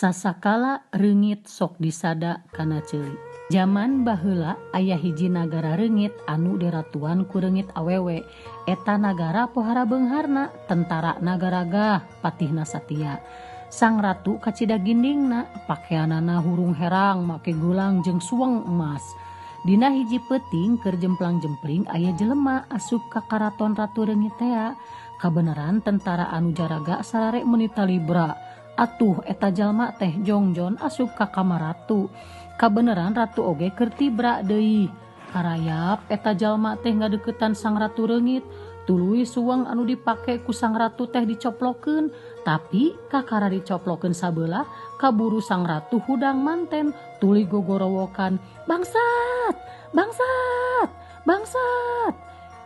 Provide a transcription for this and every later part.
Sasakala reungit sok disada kana ceuli. Zaman baheula aya hiji nagara reungit anu diratuan ku reungit awewe. Eta nagara pohara beungharna tentara nagaragah patihna satia. Sang ratu kacida gindingna pakeanana hurung herang make gulang jeung suweng emas. Dina hiji peuting keur jemplang-jempling aya jelema asup ka karaton ratu reungit tea. Kabeneran tentara anu jaraga sarare menita libra. Atuh eta jalma teh jongjon asup ka kamar ratu. Kabeneran ratu oge keur tibra deui. Harayap eta jalma teh ngadeuketan sang ratu reungit. Tuluy suweng anu dipake ku sang ratu teh dicoplokeun, tapi kakara dicoplokeun sabeula kaburu sang ratu hudang manten tuluy gogorowokan, "Bangsat! Bangsat! Bangsat!"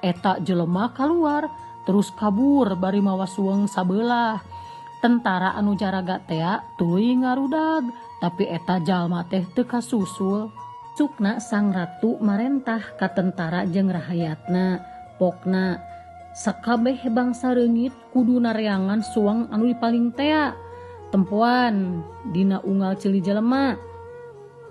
Eta jelema kaluar terus kabur bari mawa suweng sabelah. Tentara anu jaraga tea tuluy ngarudag, tapi eta jalma teh teu kasusul. Sukna sang ratu marentah ka tentara jeung rahayatna. Pokna sakabeh bangsa reungit kudu nareangan suweng anu dipaling tea. Tempoan dina unggal ceuli jelema.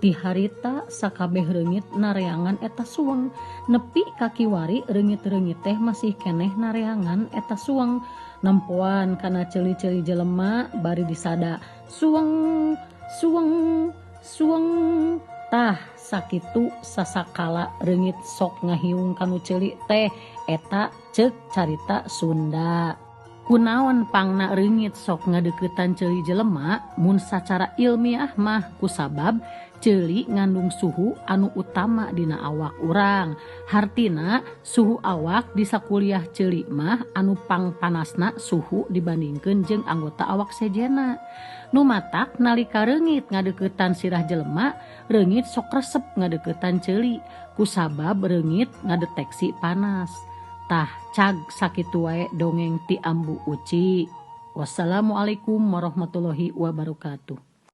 Ti harita sakabeh reungit nareangan eta suweng. Nepi ka kiwari reungit-reungit teh masih keneh nareangan eta suweng. Nempoan kana ceuli-ceuli jelema bari disada suweng suweng suweng. Tah sakitu sasakala reungit sok ngahiung kanu ceuli teh eta ceuk carita Sunda. Kunaon pangna reungit sok ngadeuketan ceuli jelema? Mun sacara ilmiah mah kusabab ceuli ngandung suhu anu utama dina awak urang. Hartina suhu awak di sakuliah ceuli mah anu pangpanasna suhu dibandingkeun jeung anggota awak sejena. Nu matak nalika reungit ngadeuketan sirah jelema, reungit sok resep ngadeuketan ceuli kusabab reungit ngadeteksi panas. Tah cag sakitu wae dongeng ti Ambu Uci. Wassalamualaikum warahmatullahi wabarakatuh.